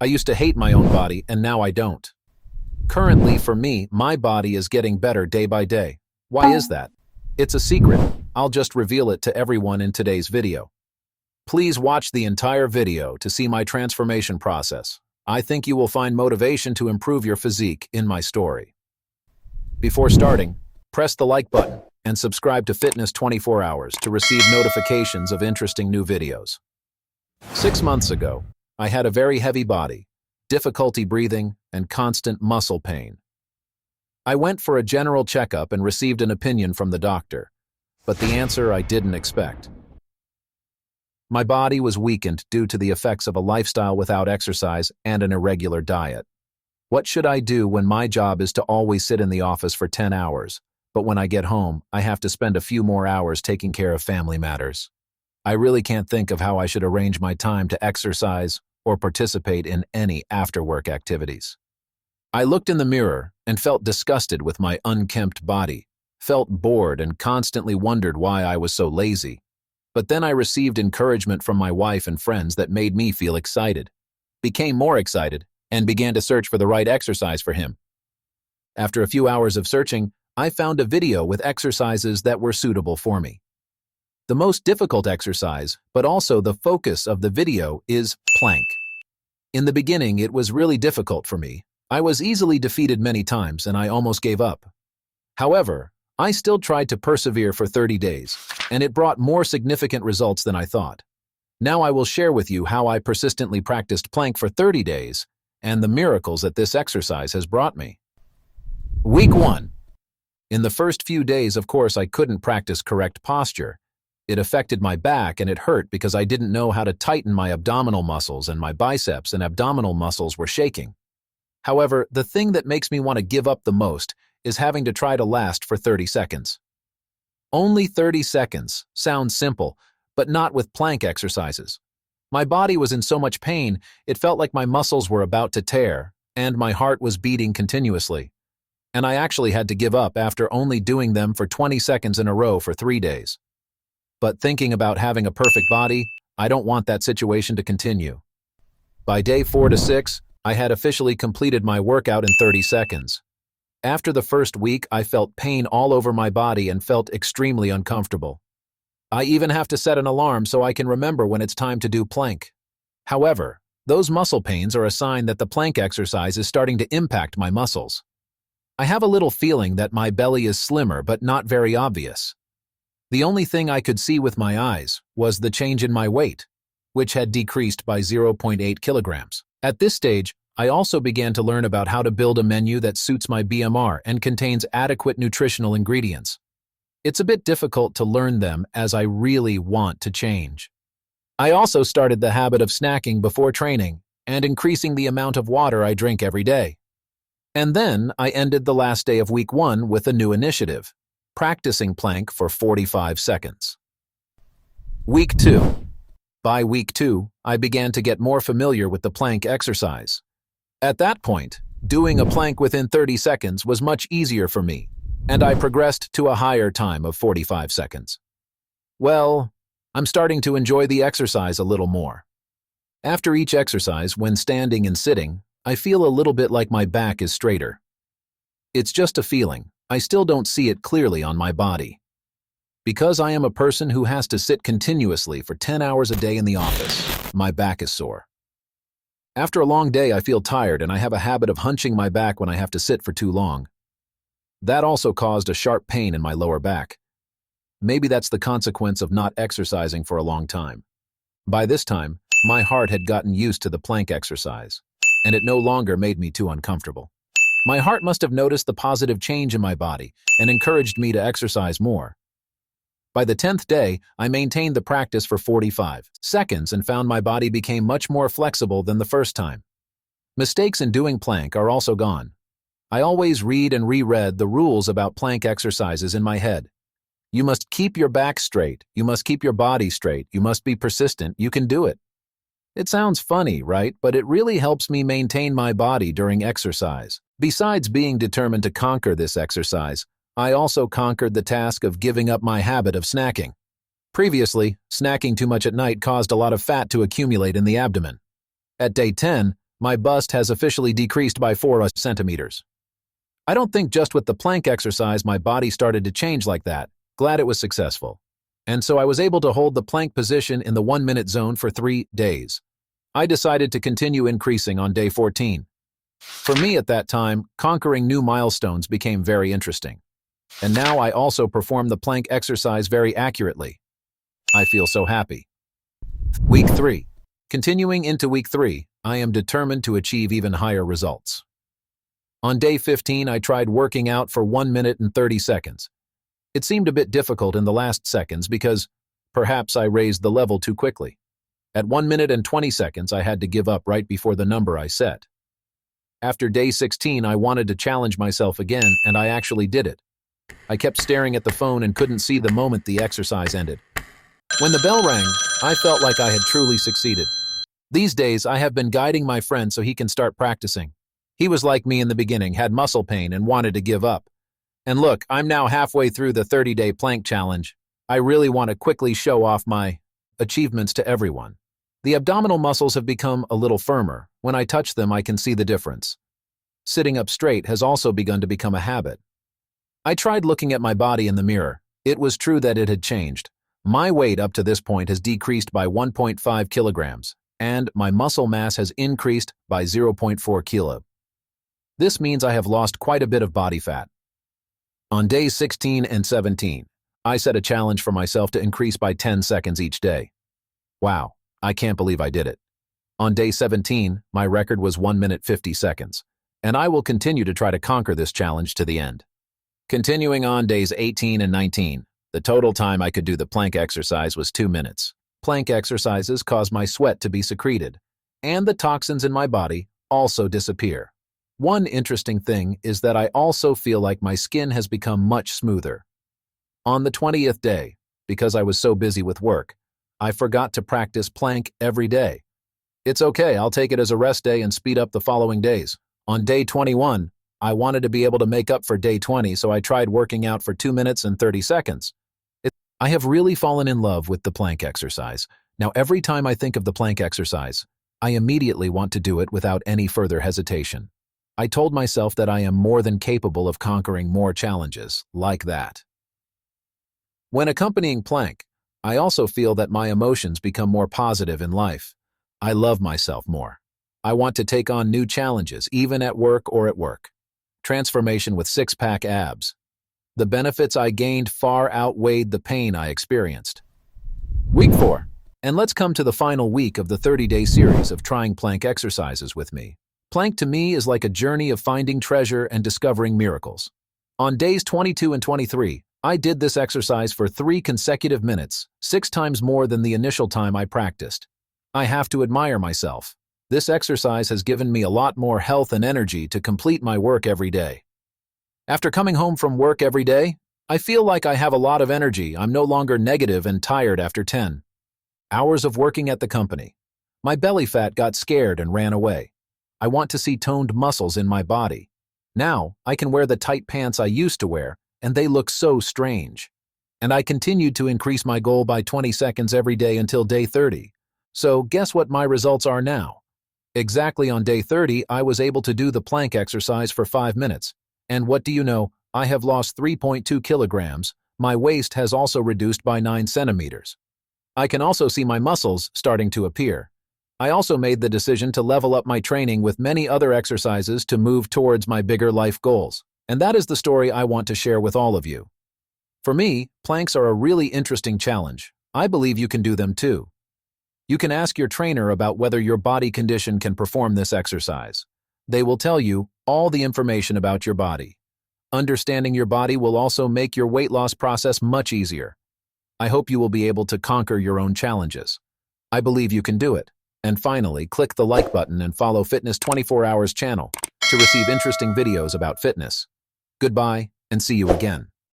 I used to hate my own body, and now I don't. Currently, for me, my body is getting better day by day. Why is that? It's a secret. I'll just reveal it to everyone in today's video. Please watch the entire video to see my transformation process. I think you will find motivation to improve your physique in my story. Before starting, press the like button and subscribe to Fitness 24 Hours to receive notifications of interesting new videos. 6 months ago, I had a very heavy body, difficulty breathing, and constant muscle pain. I went for a general checkup and received an opinion from the doctor, but the answer I didn't expect. My body was weakened due to the effects of a lifestyle without exercise and an irregular diet. What should I do when my job is to always sit in the office for 10 hours, but when I get home, I have to spend a few more hours taking care of family matters? I really can't think of how I should arrange my time to exercise or participate in any after-work activities. I looked in the mirror and felt disgusted with my unkempt body, felt bored and constantly wondered why I was so lazy. But then I received encouragement from my wife and friends that made me feel excited, became more excited, and began to search for the right exercise for him. After a few hours of searching, I found a video with exercises that were suitable for me. The most difficult exercise, but also the focus of the video, is plank. In the beginning, it was really difficult for me. I was easily defeated many times and I almost gave up. However, I still tried to persevere for 30 days, and it brought more significant results than I thought. Now I will share with you how I persistently practiced plank for 30 days and the miracles that this exercise has brought me. Week 1. In the first few days, of course, I couldn't practice correct posture. It affected my back and it hurt because I didn't know how to tighten my abdominal muscles, and my biceps and abdominal muscles were shaking. However, the thing that makes me want to give up the most is having to try to last for 30 seconds. Only 30 seconds sounds simple, but not with plank exercises. My body was in so much pain, it felt like my muscles were about to tear, and my heart was beating continuously. And I actually had to give up after only doing them for 20 seconds in a row for 3 days. But thinking about having a perfect body, I don't want that situation to continue. By day 4 to 6, I had officially completed my workout in 30 seconds. After the first week, I felt pain all over my body and felt extremely uncomfortable. I even have to set an alarm so I can remember when it's time to do plank. However, those muscle pains are a sign that the plank exercise is starting to impact my muscles. I have a little feeling that my belly is slimmer but not very obvious. The only thing I could see with my eyes was the change in my weight, which had decreased by 0.8 kilograms. At this stage, I also began to learn about how to build a menu that suits my BMR and contains adequate nutritional ingredients. It's a bit difficult to learn them as I really want to change. I also started the habit of snacking before training and increasing the amount of water I drink every day. And then I ended the last day of week 1 with a new initiative, practicing plank for 45 seconds. Week 2. By week 2, I began to get more familiar with the plank exercise. At that point, doing a plank within 30 seconds was much easier for me, and I progressed to a higher time of 45 seconds. Well, I'm starting to enjoy the exercise a little more. After each exercise, when standing and sitting, I feel a little bit like my back is straighter. It's just a feeling. I still don't see it clearly on my body. Because I am a person who has to sit continuously for 10 hours a day in the office, my back is sore. After a long day, I feel tired and I have a habit of hunching my back when I have to sit for too long. That also caused a sharp pain in my lower back. Maybe that's the consequence of not exercising for a long time. By this time, my heart had gotten used to the plank exercise, and it no longer made me too uncomfortable. My heart must have noticed the positive change in my body and encouraged me to exercise more. By the 10th day, I maintained the practice for 45 seconds and found my body became much more flexible than the first time. Mistakes in doing plank are also gone. I always read and reread the rules about plank exercises in my head. You must keep your back straight. You must keep your body straight. You must be persistent. You can do it. It sounds funny, right? But it really helps me maintain my body during exercise. Besides being determined to conquer this exercise, I also conquered the task of giving up my habit of snacking. Previously, snacking too much at night caused a lot of fat to accumulate in the abdomen. At day 10, My bust has officially decreased by 4 centimeters. I don't think just with the plank exercise my body started to change like that. Glad it was successful. And so I was able to hold the plank position in the 1-minute zone for 3 days. I decided to continue increasing on day 14. For me at that time, conquering new milestones became very interesting. And now I also perform the plank exercise very accurately. I feel so happy. Week 3. Continuing into week 3, I am determined to achieve even higher results. On day 15, I tried working out for 1 minute and 30 seconds. It seemed a bit difficult in the last seconds because perhaps I raised the level too quickly. At 1 minute and 20 seconds, I had to give up right before the number I set. After day 16, I wanted to challenge myself again, and I actually did it. I kept staring at the phone and couldn't see the moment the exercise ended. When the bell rang, I felt like I had truly succeeded. These days, I have been guiding my friend so he can start practicing. He was like me in the beginning, had muscle pain and wanted to give up. And look, I'm now halfway through the 30-day plank challenge. I really want to quickly show off my achievements to everyone. The abdominal muscles have become a little firmer. When I touch them, I can see the difference. Sitting up straight has also begun to become a habit. I tried looking at my body in the mirror. It was true that it had changed. My weight up to this point has decreased by 1.5 kilograms, and my muscle mass has increased by 0.4 kilo. This means I have lost quite a bit of body fat. On days 16 and 17, I set a challenge for myself to increase by 10 seconds each day. Wow, I can't believe I did it. On day 17, my record was 1 minute 50 seconds, and I will continue to try to conquer this challenge to the end. Continuing on days 18 and 19, the total time I could do the plank exercise was 2 minutes. Plank exercises cause my sweat to be secreted, and the toxins in my body also disappear. One interesting thing is that I also feel like my skin has become much smoother. On the 20th day, because I was so busy with work, I forgot to practice plank every day. It's okay, I'll take it as a rest day and speed up the following days. On day 21, I wanted to be able to make up for day 20, so I tried working out for 2 minutes and 30 seconds. I have really fallen in love with the plank exercise. Now, every time I think of the plank exercise, I immediately want to do it without any further hesitation. I told myself that I am more than capable of conquering more challenges like that. When accompanying plank, I also feel that my emotions become more positive in life. I love myself more. I want to take on new challenges, even at work or at work. Transformation with six-pack abs. The benefits I gained far outweighed the pain I experienced. Week 4. And let's come to the final week of the 30-day series of trying plank exercises with me. Plank to me is like a journey of finding treasure and discovering miracles. On days 22 and 23, I did this exercise for 3 consecutive minutes, 6 times more than the initial time I practiced. I have to admire myself. This exercise has given me a lot more health and energy to complete my work every day. After coming home from work every day, I feel like I have a lot of energy. I'm no longer negative and tired after 10 hours of working at the company. My belly fat got scared and ran away. I want to see toned muscles in my body. Now, I can wear the tight pants I used to wear, and they look so strange. And I continued to increase my goal by 20 seconds every day until day 30. So guess what my results are now? Exactly on day 30, I was able to do the plank exercise for 5 minutes. And what do you know? I have lost 3.2 kilograms. My waist has also reduced by 9 centimeters. I can also see my muscles starting to appear. I also made the decision to level up my training with many other exercises to move towards my bigger life goals. And that is the story I want to share with all of you. For me, planks are a really interesting challenge. I believe you can do them too. You can ask your trainer about whether your body condition can perform this exercise. They will tell you all the information about your body. Understanding your body will also make your weight loss process much easier. I hope you will be able to conquer your own challenges. I believe you can do it. And finally, click the like button and follow Fitness 24 Hours channel to receive interesting videos about fitness. Goodbye, and see you again.